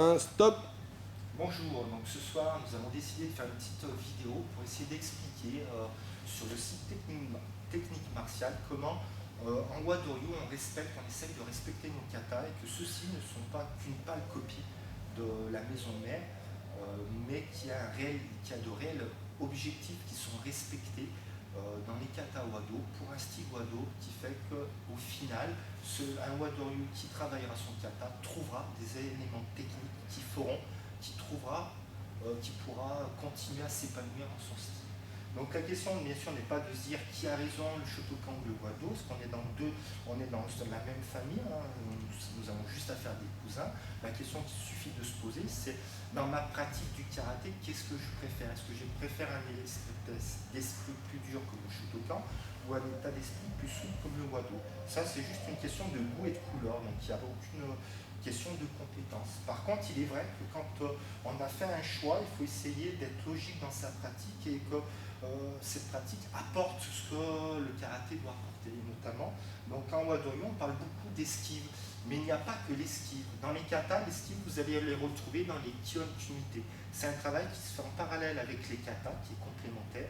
Stop. Bonjour, donc ce soir nous avons décidé de faire une petite vidéo pour essayer d'expliquer sur le site technique martial comment en WADORIO on essaye de respecter nos katas et que ceux-ci ne sont pas qu'une pâle copie de la maison mère, mais qui a de réels objectifs qui sont respectés dans les katas Wado pour un style Wado qui fait qu'au final, un WADORIO qui travaillera son kata trouvera des éléments techniques qui pourra continuer à s'épanouir dans son style. Donc la question, bien sûr, n'est pas de se dire qui a raison, le Shotokan ou le Wado, parce qu'on est dans la même famille, hein, nous avons juste à faire des cousins. La question qu'il suffit de se poser, c'est dans ma pratique du karaté, qu'est-ce que je préfère? Est-ce que je préfère un état d'esprit plus dur comme le Shotokan ou un état d'esprit plus souple comme le Wado? Ça, c'est juste une question de goût et de couleur, donc il n'y a aucune question de compétence. Par contre, il est vrai que quand on a fait un choix, il faut essayer d'être logique dans sa pratique et que cette pratique apporte ce que le karaté doit apporter, notamment. Donc en WADORIO, on parle beaucoup d'esquive, mais il n'y a pas que l'esquive. Dans les katas, l'esquive, vous allez les retrouver dans les Kyon Kumite. C'est un travail qui se fait en parallèle avec les katas, qui est complémentaire,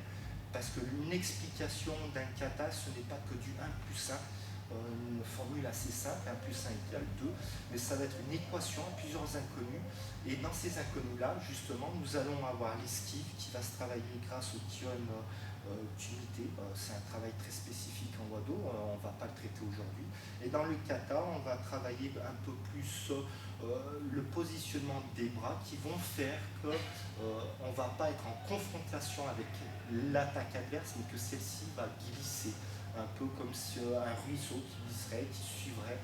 parce qu'une explication d'un kata, ce n'est pas que du 1 plus 1, une formule assez simple, 1 plus 1 égale 2, mais ça va être une équation à plusieurs inconnus, et dans ces inconnus-là, justement, nous allons avoir l'esquive qui va se travailler grâce au Kyon Kumite. C'est un travail très spécifique en Wado, on ne va pas le traiter aujourd'hui. Et dans le kata, on va travailler un peu plus le positionnement des bras qui vont faire qu'on ne va pas être en confrontation avec l'attaque adverse, mais que celle-ci va glisser un peu comme un ruisseau qui glisserait, qui suivrait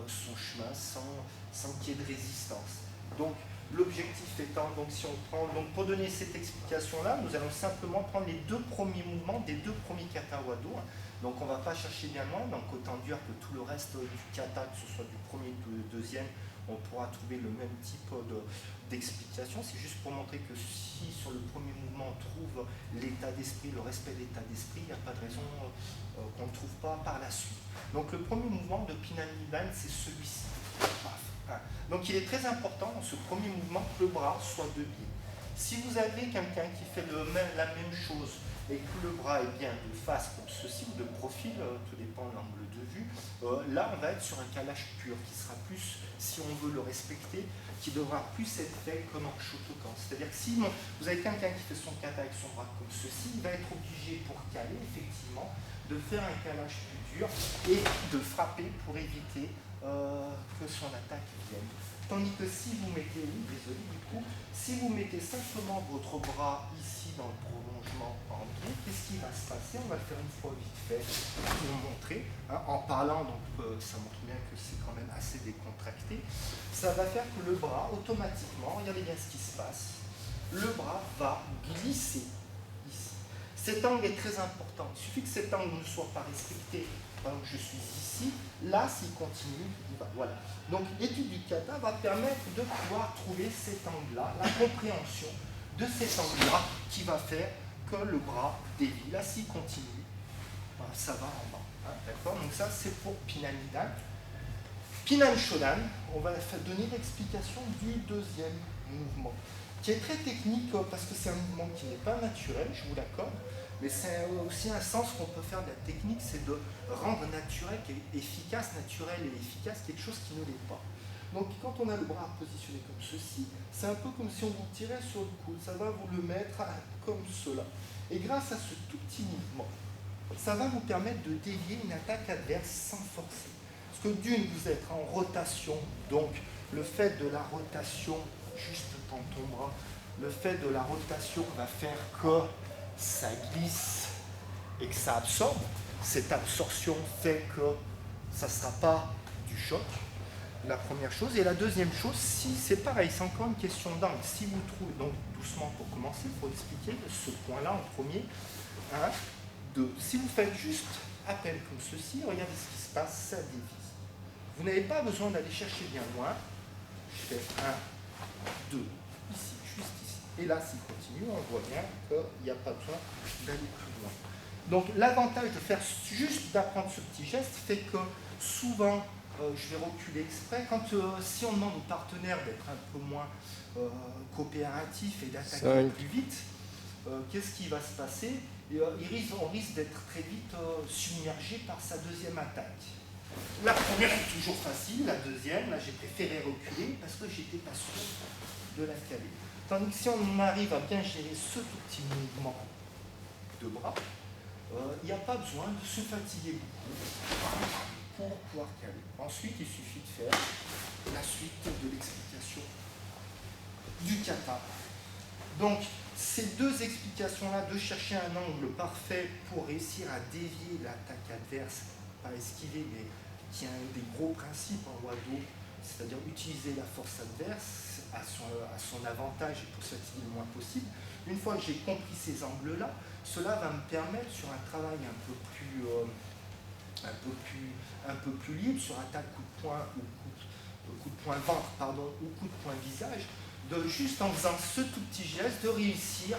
son chemin sans qu'il y ait de résistance. Donc l'objectif étant, donc si on prend, donc pour donner cette explication-là, nous allons simplement prendre les deux premiers mouvements des deux premiers kata Wado. Donc on ne va pas chercher bien loin, donc autant dire que tout le reste du kata, que ce soit du premier ou du deuxième, on pourra trouver le même type d'explication. C'est juste pour montrer que si sur le premier mouvement on trouve l'état d'esprit, le respect de l'état d'esprit, il n'y a pas de raison qu'on ne trouve pas par la suite. Donc le premier mouvement de Pinanidan, c'est celui-ci. Donc il est très important dans ce premier mouvement que le bras soit de biais. Si vous avez quelqu'un qui fait la même chose et que le bras est bien de face comme ceci ou de profil, tout dépend de l'angle de vue, là on va être sur un calage pur qui sera plus, si on veut le respecter, qui devra plus être fait comme en Shotokan. C'est-à-dire que si vous avez quelqu'un qui fait son kata avec son bras comme ceci, il va être obligé pour caler effectivement de faire un calage plus dur et de frapper pour éviter que son attaque vienne. Tandis que si vous mettez, désolé du coup, si vous mettez simplement votre bras ici dans le prolongement en biais, qu'est-ce qui va se passer? On va le faire une fois vite fait pour vous montrer. Hein, en parlant, donc ça montre bien que c'est quand même assez décontracté. Ça va faire que le bras, automatiquement, regardez bien ce qui se passe, le bras va glisser ici. Cet angle est très important. Il suffit que cet angle ne soit pas respecté. Donc je suis ici, là s'il continue, il va. Voilà. Donc l'étude du kata va permettre de pouvoir trouver cet angle-là, la compréhension de cet angle-là qui va faire que le bras dévie. Là s'il continue, voilà, ça va en bas. Hein, d'accord? Donc ça c'est pour Pinanidan. Pinan Shodan, on va donner l'explication du deuxième mouvement, qui est très technique parce que c'est un mouvement qui n'est pas naturel, je vous l'accorde. Mais c'est aussi un sens qu'on peut faire de la technique, c'est de rendre naturel, efficace, naturel et efficace quelque chose qui ne l'est pas. Donc quand on a le bras positionné comme ceci, c'est un peu comme si on vous tirait sur le coude, ça va vous le mettre comme cela. Et grâce à ce tout petit mouvement, ça va vous permettre de dévier une attaque adverse sans forcer. Parce que d'une, vous êtes en rotation, donc le fait de la rotation, juste dans ton bras, le fait de la rotation va faire que ça glisse et que ça absorbe. Cette absorption fait que ça ne sera pas du choc, la première chose. Et la deuxième chose, si c'est pareil, c'est encore une question d'angle. Si vous trouvez, donc doucement pour commencer, il faut expliquer ce point-là en premier. 1, 2. Si vous faites juste à peine comme ceci, regardez ce qui se passe, ça dévisse. Vous n'avez pas besoin d'aller chercher bien loin. Je fais 1, 2, ici, juste ici. Et là, s'il continue, on voit bien qu'il n'y a pas besoin d'aller plus loin. Donc l'avantage de faire juste d'apprendre ce petit geste fait que souvent, je vais reculer exprès. Si on demande aux partenaires d'être un peu moins coopératifs et d'attaquer plus vite, qu'est-ce qui va se passer? On risque d'être très vite submergé par sa deuxième attaque. La première est toujours facile, la deuxième, là j'ai préféré reculer parce que j'étais pas sûr de la caler. Tandis que si on arrive à bien gérer ce tout petit mouvement de bras, il n'y a pas besoin de se fatiguer beaucoup pour pouvoir caler. Ensuite, il suffit de faire la suite de l'explication du kata. Donc, ces deux explications-là, de chercher un angle parfait pour réussir à dévier l'attaque adverse, pas esquiver, mais qui est un des gros principes en Wado, c'est-à-dire utiliser la force adverse à son avantage et pour s'attirer le moins possible. Une fois que j'ai compris ces angles-là, cela va me permettre, sur un travail un peu plus libre, sur attaque coup de poing ou coup de poing ventre, ou coup de poing visage, de juste en faisant ce tout petit geste, de réussir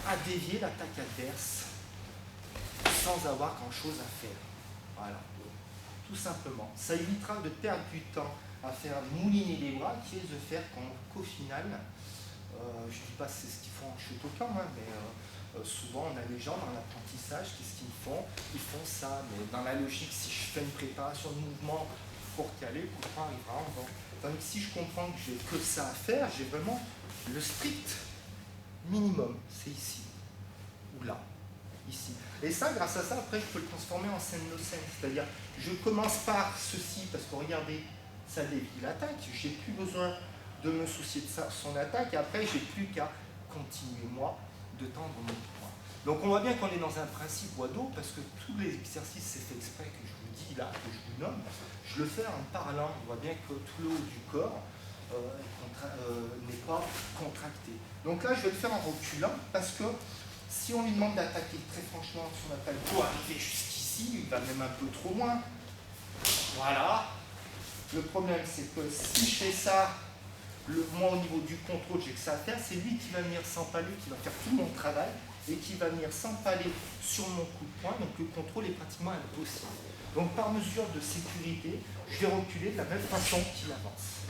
à dévier l'attaque adverse sans avoir grand-chose à faire. Voilà, tout simplement. Ça évitera de perdre du temps à faire mouliner les bras, qui risque de faire qu'au final, je ne dis pas que c'est ce qu'ils font en Shotokan, mais souvent on a les gens dans l'apprentissage, qu'est-ce qu'ils font? Ils font ça, mais dans la logique, si je fais une préparation de mouvement pour caler, le coup de poing arrivera en vent. Tandis que si je comprends que j'ai que ça à faire, j'ai vraiment le strict minimum, c'est ici, ou là, ici. Et ça, grâce à ça, après, je peux le transformer en sen no sen, c'est-à-dire, je commence par ceci, parce que regardez, ça dévie l'attaque, j'ai plus besoin de me soucier de ça, son attaque, et après, j'ai plus qu'à continuer, moi, de tendre mon poing. Donc, on voit bien qu'on est dans un principe Wado, parce que tous les exercices, c'est fait exprès que je vous dis là, que je vous nomme, je le fais en parlant. On voit bien que tout le haut du corps n'est pas contracté. Donc là, je vais le faire en reculant, parce que si on lui demande d'attaquer très franchement son attaque pour arriver jusqu'ici, il va même un peu trop loin. Voilà. Le problème, c'est que si je fais ça, moi au niveau du contrôle, j'ai que ça à faire, c'est lui qui va venir s'empaler, qui va faire tout mon travail, et qui va venir s'empaler sur mon coup de poing, donc le contrôle est pratiquement impossible. Donc par mesure de sécurité, je vais reculer de la même façon qu'il avance,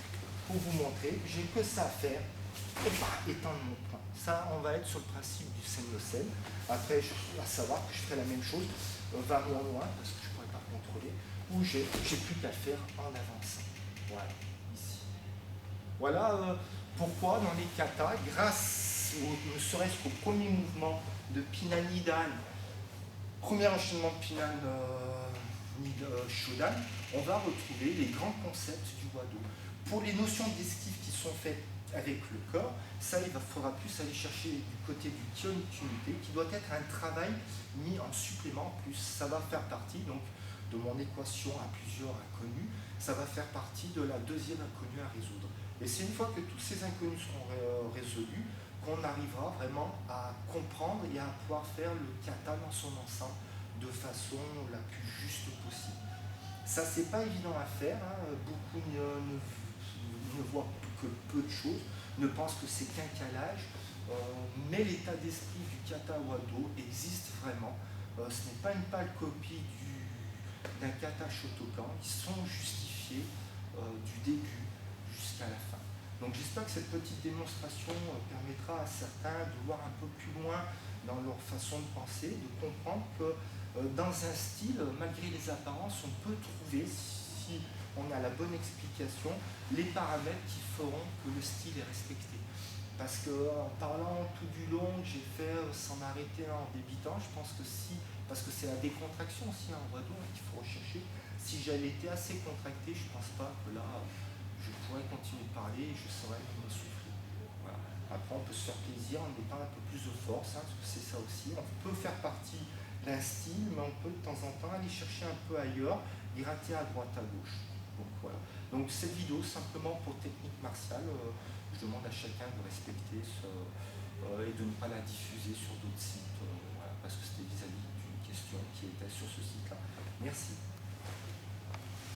pour vous montrer que j'ai que ça à faire, et étendre mon poing. Ça, on va être sur le principe du sen no sen. Après, à savoir que je ferai la même chose, va moins loin, parce que je ne pourrais pas contrôler, où j'ai plus qu'à faire en avançant. Voilà, ici. Voilà pourquoi dans les katas, ne serait-ce qu'au premier mouvement de Pinan Nidan, premier enchaînement de Pinan Shodan, on va retrouver les grands concepts du Wado. Pour les notions d'esquive qui sont faites avec le corps, ça il faudra plus aller chercher du côté du Kyon Kumite, qui doit être un travail mis en supplément, plus ça va faire partie donc de mon équation à plusieurs inconnus, ça va faire partie de la deuxième inconnue à résoudre. Et c'est une fois que tous ces inconnus seront résolus qu'on arrivera vraiment à comprendre et à pouvoir faire le kata dans son ensemble de façon la plus juste possible. Ça, c'est pas évident à faire, beaucoup ne voient que peu de choses, ne pensent que c'est qu'un calage, mais l'état d'esprit du kata Wado existe vraiment. Ce n'est pas une pâle copie d'un kata Shotokan, ils sont justifiés du début jusqu'à la fin. Donc j'espère que cette petite démonstration permettra à certains de voir un peu plus loin dans leur façon de penser, de comprendre que dans un style, malgré les apparences, on peut trouver, si on a la bonne explication, les paramètres qui feront que le style est respecté. Parce qu'en parlant tout du long, j'ai fait sans m'arrêter en débitant, je pense que parce que c'est la décontraction aussi en Wado qu'il faut rechercher, si j'avais été assez contracté, je ne pense pas que là, je pourrais continuer de parler et je saurais m'essouffler. Voilà. Après, on peut se faire plaisir en mettant un peu plus de force, parce que c'est ça aussi. On peut faire partie d'un style, mais on peut de temps en temps aller chercher un peu ailleurs, gratter à droite, à gauche. Donc voilà. Donc cette vidéo, simplement pour technique martiale, je demande à chacun de respecter et de ne pas la diffuser sur d'autres sites, voilà, parce que c'était vis-à-vis d'une question qui était sur ce site-là. Merci.